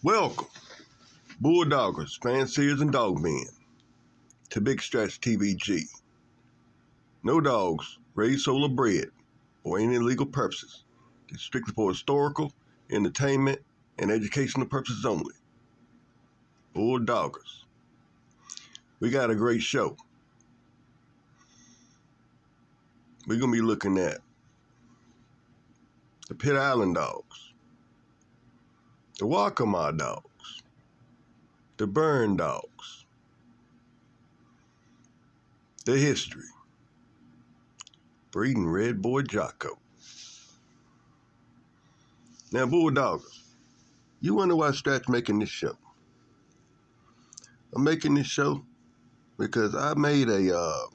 Welcome, Bulldoggers, fanciers, and dogmen, to Big Stretch TVG. No dogs raised, sold, or bred for any illegal purposes. It's strictly for historical, entertainment, and educational purposes only. Bulldoggers. We got a great show. We're going to be looking at the Pit Island dogs, the Wacamaw dogs, the Burn dogs, the history, breeding Red Boy Jaco. Now, Bulldoggers, you wonder why Strat's making this show. I'm making this show because I made a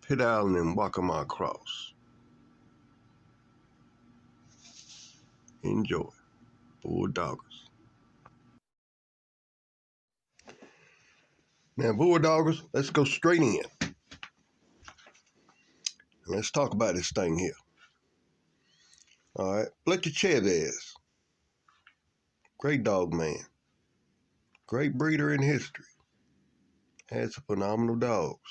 Pit Island and Wacamaw cross. Enjoy, Bulldoggers. Now, Bulldoggers, let's go straight in. Let's talk about this thing here. All right, Fletcher Chavez, great dog man, great breeder in history, had some phenomenal dogs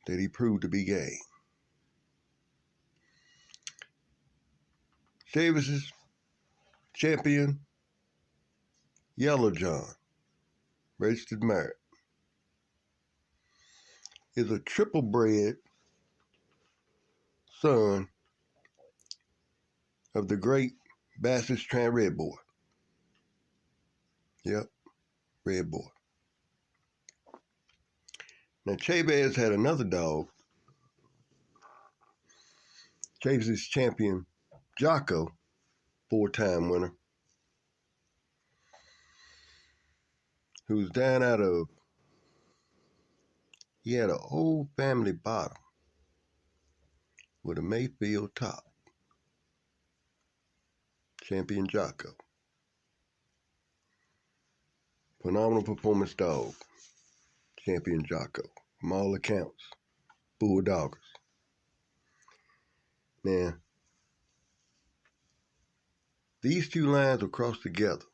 that he proved to be game. Chavez's champion, Yellow John, registered merit, is a triple bred son of the great Bassett Strand Red Boy. Yep, Red Boy. Now, Chavez had another dog, Chavez's champion, Jaco, 4-time winner, who's down out of, he had an old family bottom with a Mayfield top. Champion Jaco. Phenomenal performance dog. Champion Jaco. From all accounts. Bulldoggers. Now, these two lines will cross together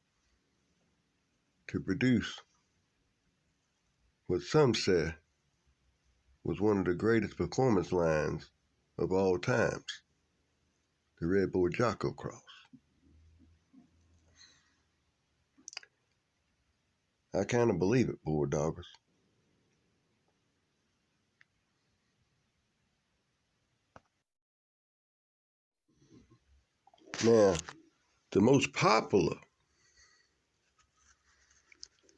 to produce what some say was one of the greatest performance lines of all times. The Red Boy Jaco cross. I kind of believe it, Bulldoggers. Now, the most popular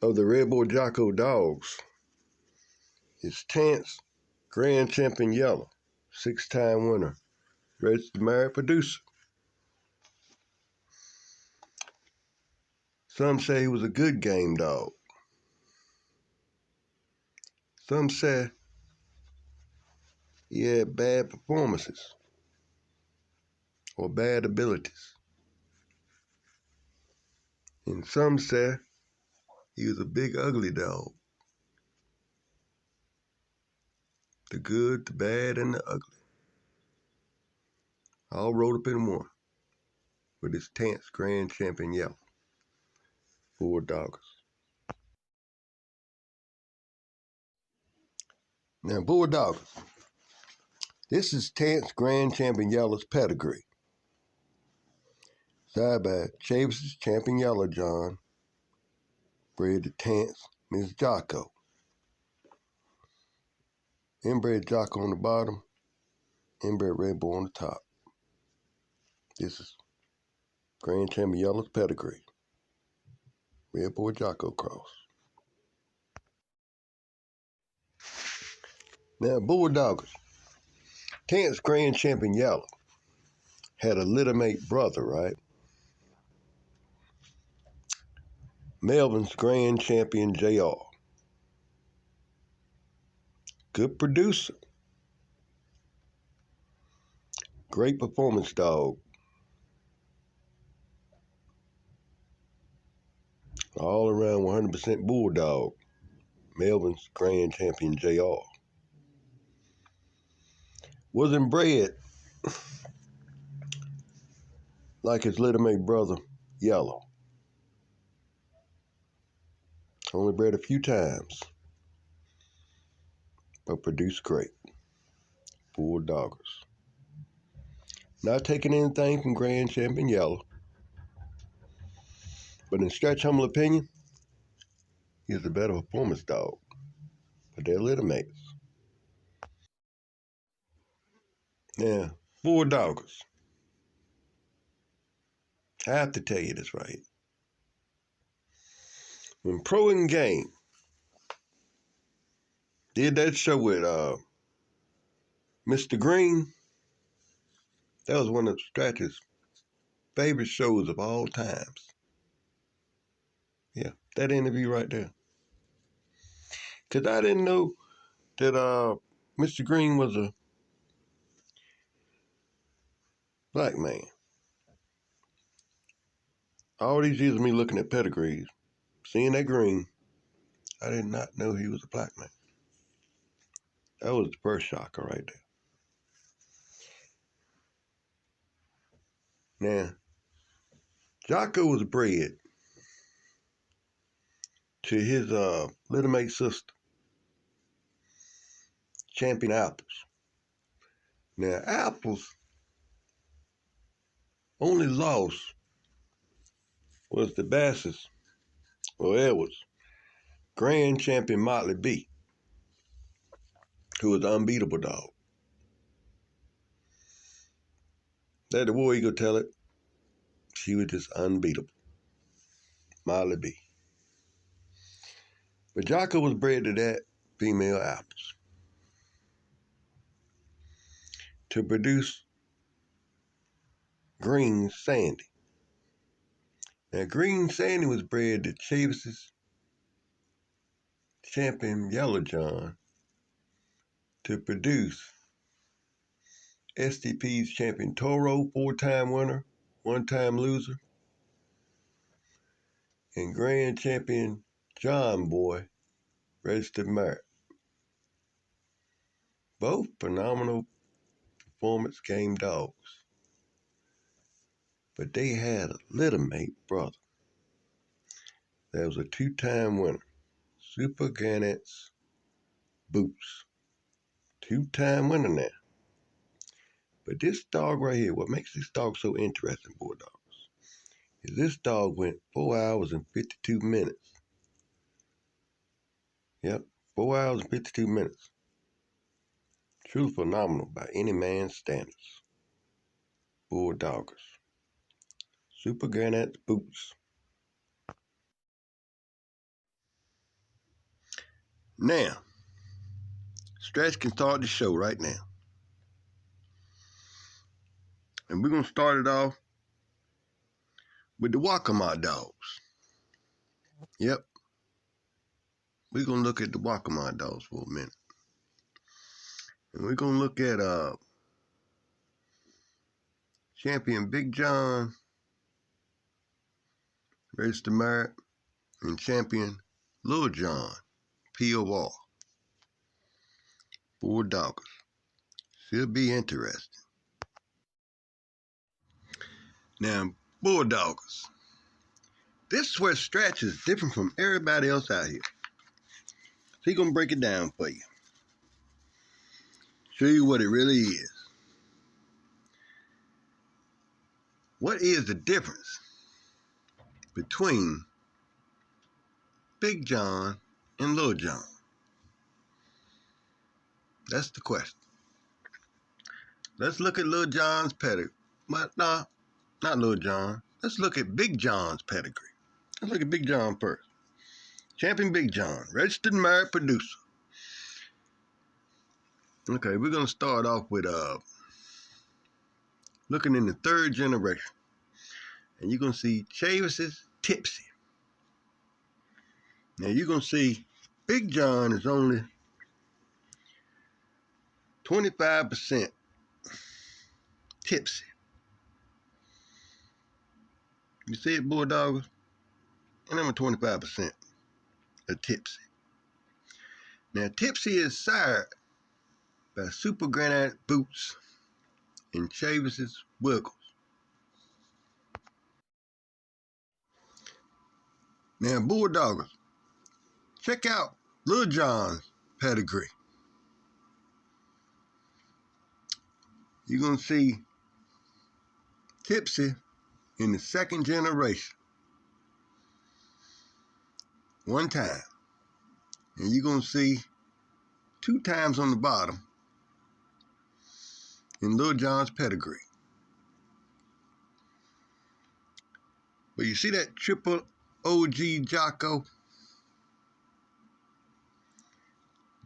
of the Red Boy Jaco dogs is Tance Grand Champion Yellow, 6-time winner, registered married producer. Some say he was a good game dog. Some say he had bad performances or bad abilities. And some say he was a big ugly dog. The good, the bad, and the ugly. All rolled up in one with his Tance Grand Champion Yellow. Bulldoggers. Now, Bulldoggers, this is Tance Grand Champion Yellow's pedigree. Side by Chavez's Champion Yellow John, bred to Tance Ms. Jaco. Inbred Jaco on the bottom, inbred Red Boy on the top. This is Grand Champion Yellow's pedigree. Red Boy Jaco cross. Now, Bulldoggers, Tance Grand Champion Yellow had a littermate brother, right? Melvin's Grand Champion JR. Good producer. Great performance dog. All around 100% bulldog. Melvin's Grand Champion JR. Wasn't bred like his little-mate brother, Yellow. Only bred a few times, but produced great. Bulldoggers. Not taking anything from Grand Champion Yellow, but in Stretch humble opinion, he's a better performance dog, but they're little-mates. Now, Bulldoggers. I have to tell you this right. When Pro and Game did that show with Mr. Green, that was one of Stretch's favorite shows of all times. Yeah, that interview right there. Because I didn't know that Mr. Green was a black man. All these years of me looking at pedigrees, seeing that green, I did not know he was a black man. That was the first shocker right there. Now, Jaco was bred to his little mate sister, Champion Apples. Now, Apples only loss was the Basses, or Edwards, Grand Champion Motley B, who was an unbeatable dog. Let the War Eagle tell it, she was just unbeatable. Motley B. But Jaco was bred to that female Apples to produce Green Sandy. Now, Green Sandy was bred to Chavis's Champion Yellow John to produce STP's Champion Toro, 4-time winner, 1-time loser, and Grand Champion John Boy, registered merit. Both phenomenal performance game dogs. But they had a little-mate brother that was a 2-time winner, Super Gannett's Boots. 2-time winner now. But this dog right here, what makes this dog so interesting, Bulldogs, is this dog went 4 hours and 52 minutes. Yep, 4 hours and 52 minutes. Truly phenomenal by any man's standards. Bulldoggers. Super Gannett's Boots. Now, Stretch can start the show right now. And we're going to start it off with the Wacamaw dogs. Yep. We're going to look at the Wacamaw dogs for a minute. And we're going to look at Champion Big John, registered merit, and Champion Lil John, POR. Bulldoggers. Should be interesting. Now, Bulldoggers. This is where Stretch is different from everybody else out here. So he's going to break it down for you. Show you what it really is. What is the difference between Big John and Lil John? That's the question. Let's look at Lil John's pedigree. But no, not Lil John. Let's look at Big John's pedigree. Let's look at Big John first. Champion Big John, registered merit producer. Okay, we're going to start off with looking in the 3rd generation. And you're going to see Chavis's Tipsy. Now you're going to see Big John is only 25% tipsy. You see it, Bulldoggers? And I'm a 25% of tipsy. Now, Tipsy is sired by Super Granite Boots and Chavis's Wiggles. Now, Bulldoggers, check out Lil Jon's pedigree. You're going to see Tipsy in the second generation. One time. And you're going to see 2 times on the bottom in Lil Jon's pedigree. But you see that triple OG Jaco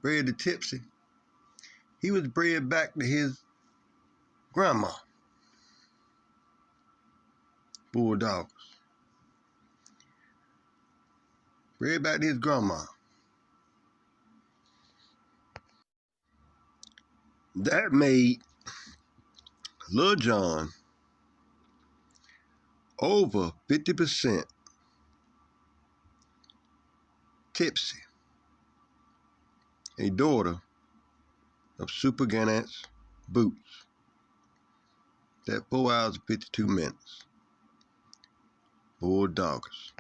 bred to Tipsy? He was bred back to his grandma, Bulldoggers. Bred back to his grandma. That made Lil Jon over 50% Tipsy, a daughter of Super Gannets Boots. That 4 hours and 52 minutes. Bulldoggers.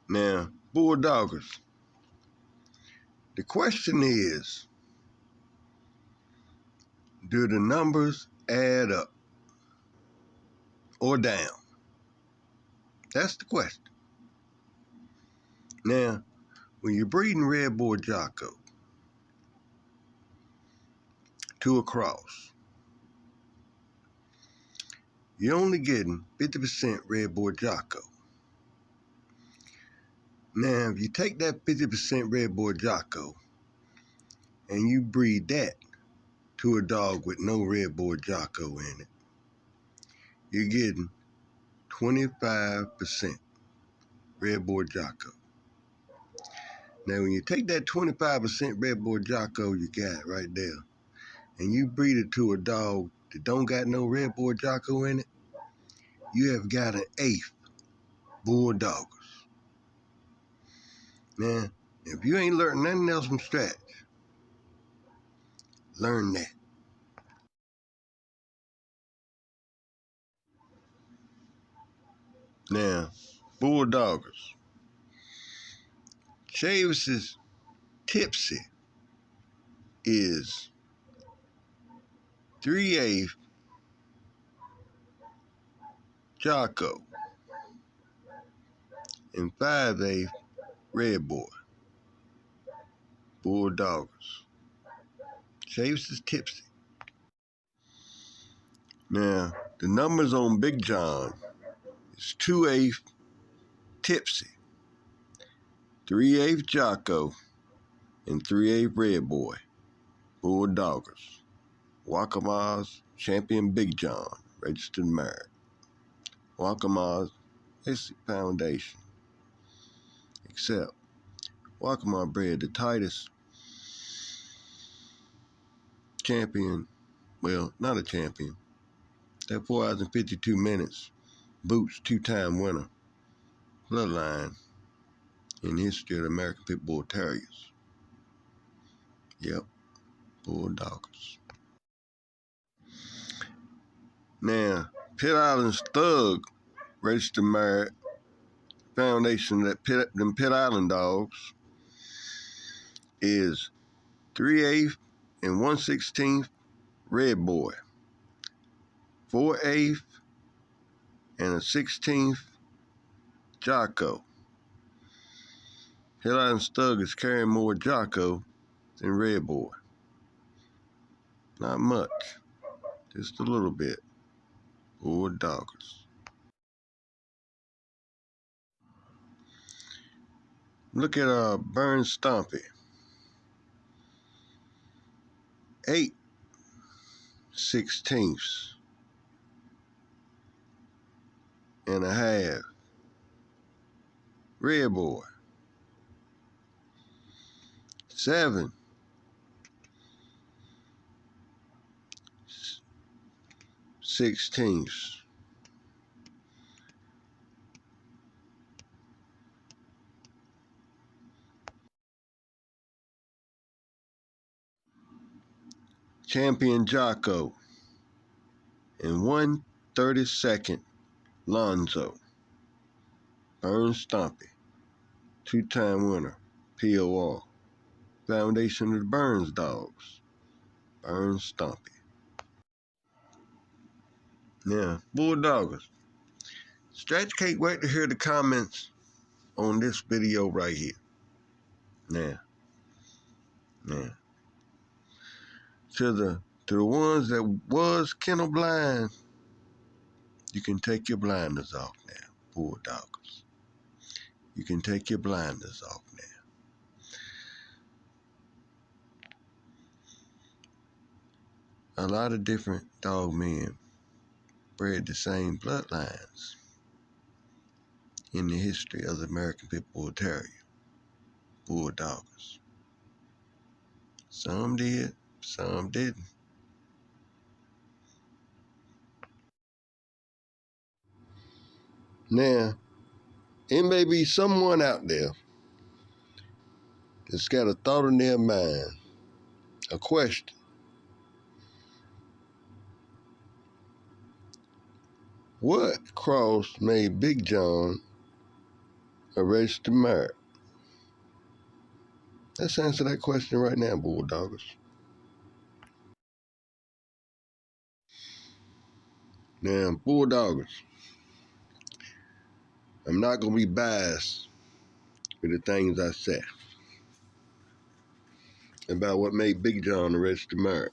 Now, Bulldoggers, the question is, do the numbers add up or down? That's the question. Now, when you're breeding Red Boy Jaco to a cross, you're only getting 50% Red Boy Jaco. Now, if you take that 50% Red Boy Jaco and you breed that to a dog with no Red Boy Jaco in it, you're getting 25% Red Boy Jaco. Now, when you take that 25% Red Boy Jaco you got right there, and you breed it to a dog that don't got no Red Boy Jaco in it, you have got an 8th Bulldoggers. Now, if you ain't learned nothing else from Stratch, learn that. Now, Bulldoggers. Chavis's Tipsy is 3/8 Jaco and 5/8 Red Boy. Bulldoggers. Chavis's Tipsy. Now, the numbers on Big John is 2/8 Tipsy, 3/8 Jaco, and 3/8 Red Boy. Bulldoggers. Wacamaw's Champion Big John, registered married. Wacamaw's basic foundation. Except Wacamaw bred the tightest champion, well, not a champion, that 4 hours and 52 minutes, Boots 2-time winner, bloodline in the history of the American Pit Bull Terriers. Yep, Bulldoggers. Now, Pit Island's Thug, registered married, foundation that them Pit Island dogs is 3/8 and 1/16 Red Boy, 4/8 and a 16th Jaco. Pit Island Thug is carrying more Jaco than Red Boy. Not much, just a little bit. Bulldoggers. Look at Burn Stompy. 8/16 and a half Red Boy. 7/16 Champion Jaco and 1/32 Lonzo, Burn Stompy, two-time winner, POR, foundation of the Burns dogs, Burn Stompy. Now, Bulldoggers, Stretch can't wait to hear the comments on this video right here. Now, to the ones that was kennel blind, you can take your blinders off now, Bulldoggers. You can take your blinders off now. A lot of different dog men bred the same bloodlines in the history of the American Pit Bull Terrier, Bulldoggers. Some did, some didn't. Now, it may be someone out there that's got a thought in their mind, a question. What cross made Big John a registered mare? Let's answer that question right now, Bulldoggers. Now, Bulldoggers, I'm not going to be biased with the things I say about what made Big John a registered mare.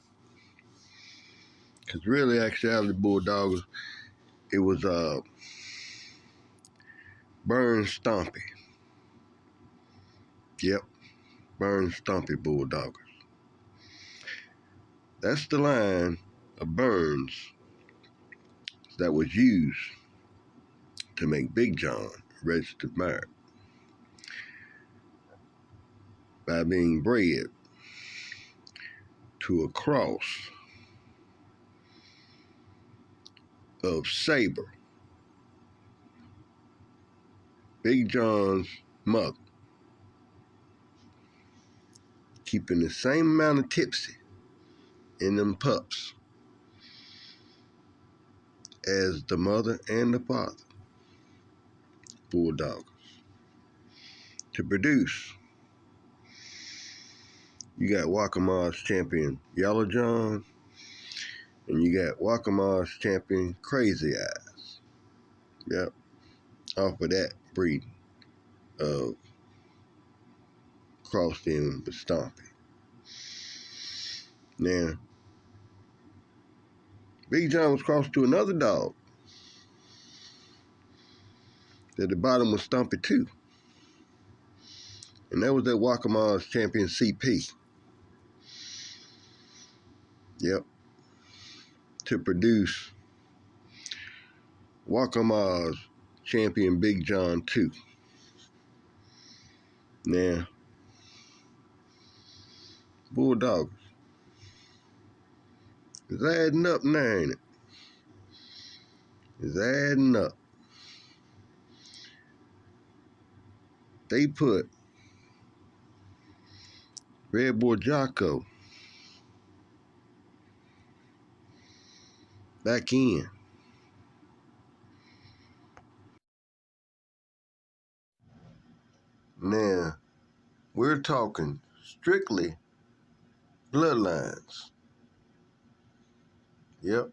Because really, actually, Bulldoggers, it was Burn Stompy. Yep, Burn Stompy, Bulldoggers. That's the line of Burns that was used to make Big John a registered mare by being bred to a cross of Saber, Big John's mother, keeping the same amount of tipsy in them pups as the mother and the father, Bulldoggers. To produce, you got Wacamaw's champion Yellow John, and you got Wacamaw's champion Crazy Eyes. Yep, off of that breeding of crossed in with Stompy. Now, Big John was crossed to another dog that the bottom was Stompy too. And that was that Wacamaw's champion CP. Yep. To produce Wacamaw's champion Big John 2. Now, Bulldoggers, it's adding up now, ain't it? It's adding up. They put Red Boy Jaco back in. Now, we're talking strictly bloodlines. Yep.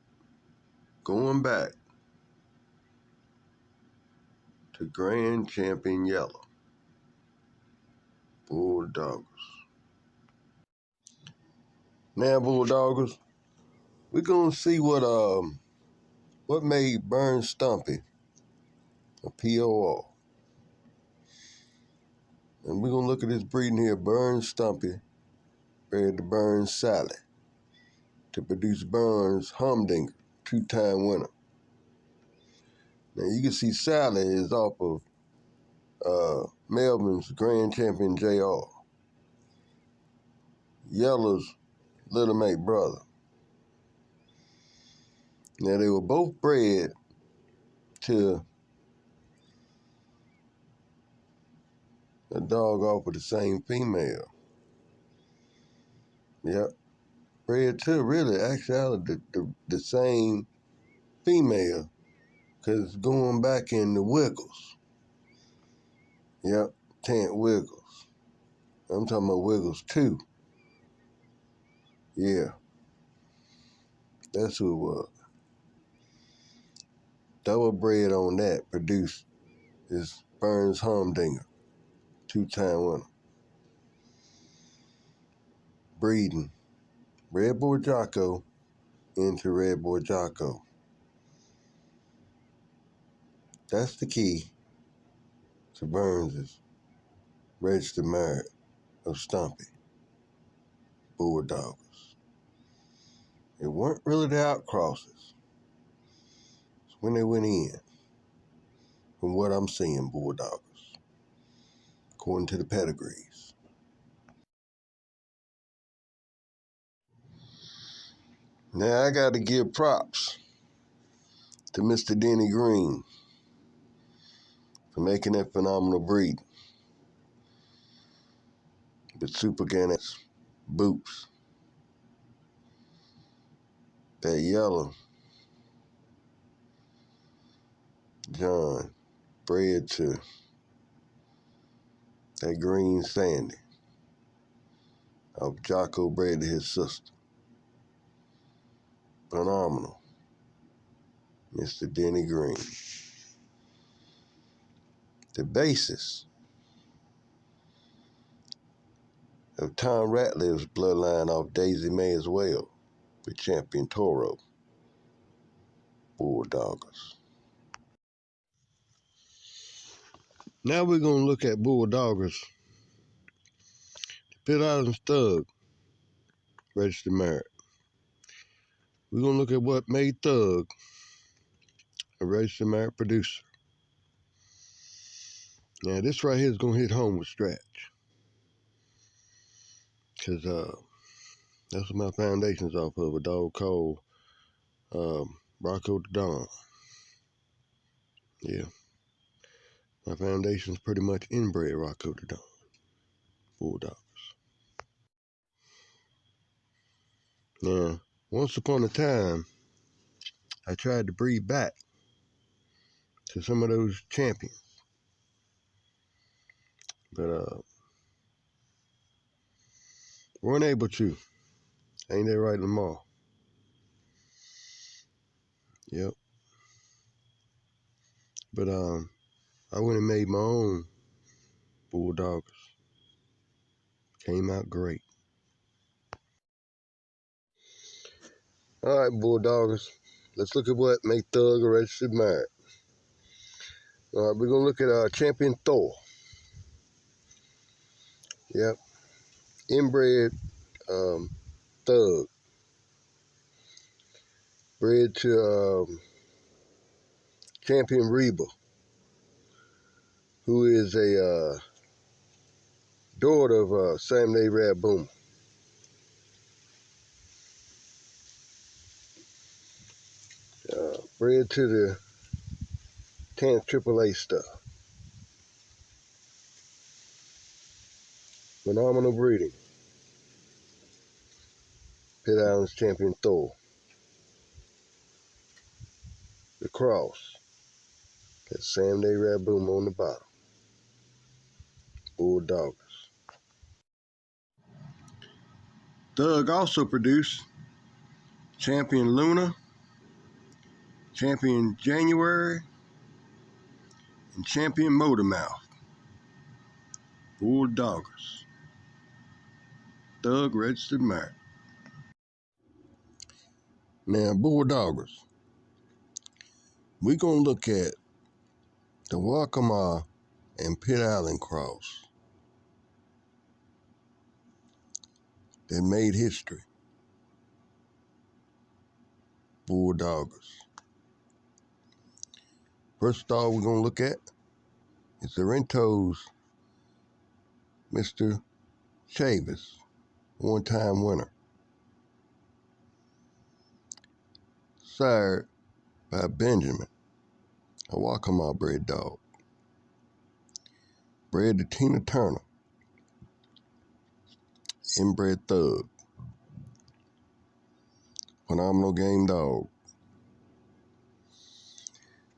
Going back to Grand Champion Yellow, Bulldoggers. Now, Bulldoggers, we're gonna see what made Burn Stompy a POR. And we're gonna look at this breeding here, Burn Stompy, bred to Burn Sally, to produce Burns Humdinger, two-time winner. Now you can see Sally is off of Melvin's Grand Champion JR, Yellow's little mate brother. Now they were both bred to a dog off of the same female. Yep, bred to really actually the same female, because it's going back in the Wiggles. Yep, Tant Wiggles. I'm talking about Wiggles 2. Yeah, that's who it was. Double bred on that produced is Burns Humdinger, 2-time winner. Breeding Red Boy Jaco into Red Boy Jaco. That's the key to Burns' registered merit of Stompy Bulldoggers. It weren't really the outcrosses. It's when they went in, from what I'm seeing, Bulldoggers, according to the pedigrees. Now I got to give props to Mr. Denny Green for making that phenomenal breed with Super Gannett's boots. That yellow John bred to that green Sandy of Jaco bred to his sister. Phenomenal, Mr. Denny Green. The basis of Tom Ratliff's bloodline off Daisy May as well, with champion Toro Bulldoggers. Now we're going to look at Bulldoggers. Pit Island's Thug registered merit. We're going to look at what made Thug a registered merit producer. Now this right here is going to hit home with Stretch, because that's what my foundation's off of, a dog called Rocco the Don. Yeah, my foundation's pretty much inbred Rocco the Don Bulldoggers. Now, once upon a time, I tried to breed back to some of those champions, but weren't able to. Ain't that right, Lamar? Yep. But I went and made my own Bulldoggers. Came out great. All right, Bulldoggers. Let's look at what made Thug a registered merit. All right, we're gonna look at champion Thor. Yep. Inbred Thug. Bred to champion Reba, who is a daughter of Sam Day Rad Boom. Bred to the 10th AAA star. Phenomenal breeding. Pit Island's champion Thor. The cross. Got Sam Day Rad Boom on the bottom. Bulldoggers. Thug also produced champion Luna, champion January, and champion Motormouth. Bulldoggers. Thug registered merit. Now, Bulldoggers, we're going to look at the Wacamaw and Pit Island cross that made history. Bulldoggers. First star we're going to look at is Sorrento's Mr. Chavis, one-time winner. Sired by Benjamin, a Wacamaw bred dog. Bred to Tina Turner, inbred Thug. Phenomenal game dog.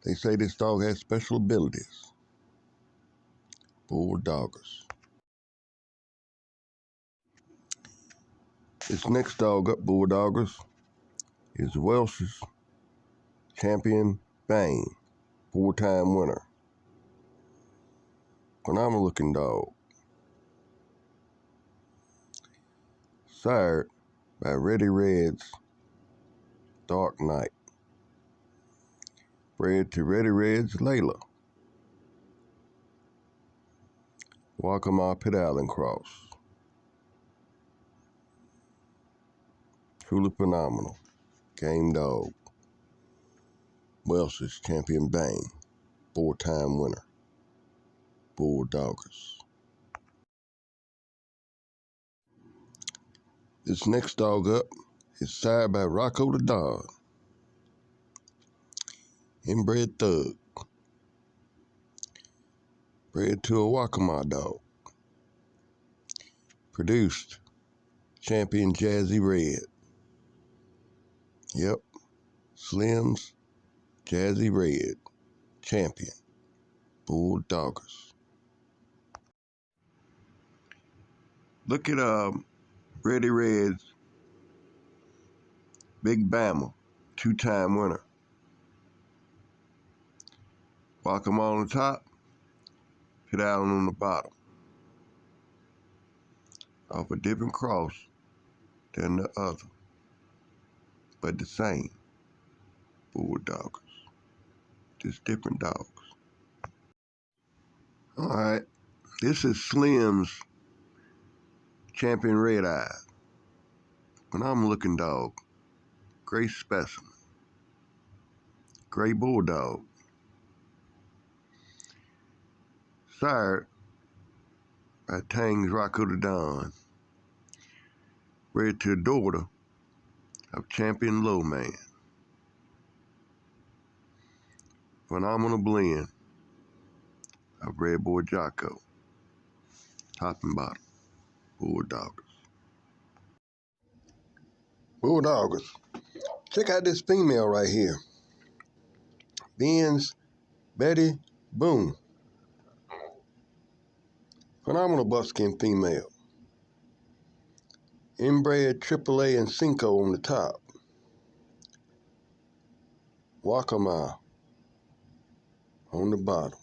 They say this dog has special abilities. Bulldoggers. This next dog up, Bulldoggers, is Welsh's Champion Bang, 4-time winner. Phenomenal looking dog. Sired by Reddy Red's Dark Knight. Bred to Reddy Red's Layla. Wacamaw Pit Island Cross. Truly phenomenal. Game dog. Welsh's Champion Bang, 4-time winner. Bulldoggers. This next dog up is sired by Rocco the Dog. Inbred Thug. Bred to a Wacamaw dog. Produced Champion Jazzy Red. Yep. Slim's Jazzy Red. Champion. Bulldoggers. Look at Reddy Red's Big Bama, 2-time winner. Wacamaw on the top, Pit Island on the bottom. Off a different cross than the other, but the same. Bulldoggers. Just different dogs. Alright, this is Slim's Champion Red Eye. Phenomenal looking dog. Great specimen. Great bulldog. Sired by Tang's Rocco the Don. Bred to a daughter of Champion Low Man. Phenomenal blend of Red Boy Jaco. Top and bottom. Bulldoggers. Bulldoggers. Check out this female right here. Ben's Betty Boom. Phenomenal buckskin female. Inbred AAA and Cinco on the top. Wacamaw on the bottom.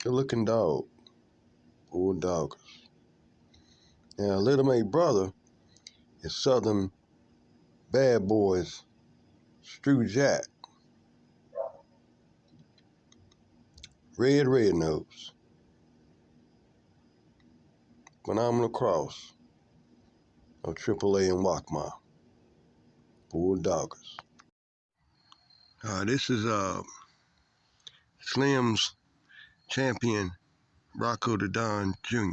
Good looking dog. Bulldoggers. Now, little mate brother is Southern Bad Boys Strew Jack. Red nose. Phenomenal cross of AAA and Wacamaw. Bulldoggers. This is Slim's Champion Rocco the Don Jr.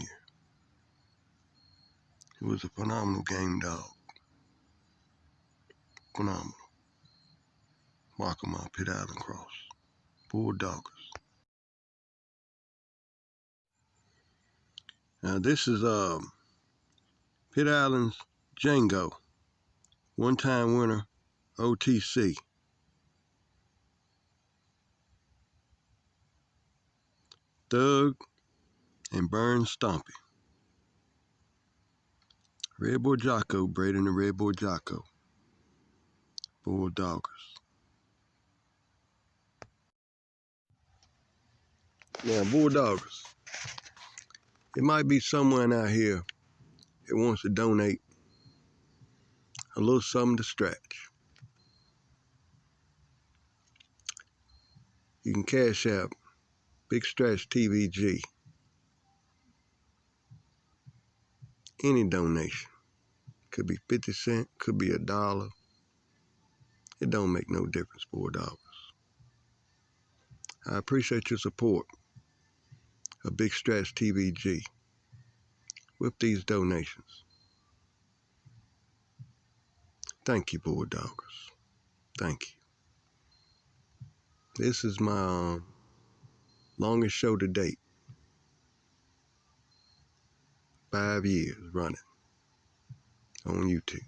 He was a phenomenal game dog. Phenomenal. Wacamaw Pit Island Cross. Bulldoggers. Now this is Pit Island's Django. 1-time winner, OTC. Thug and Burn Stompy. Red Boy Jaco, bred in the Red Boy Jaco. Bulldoggers. Now, Bulldoggers, it might be someone out here that wants to donate a little something to stretch. You can cash out Big Stretch TVG. Any donation. Could be 50 cents, could be $1. It don't make no difference, Bulldoggers. I appreciate your support of Big Stretch TVG with these donations. Thank you, Bulldoggers. Thank you. This is my longest show to date. 5 years running on YouTube.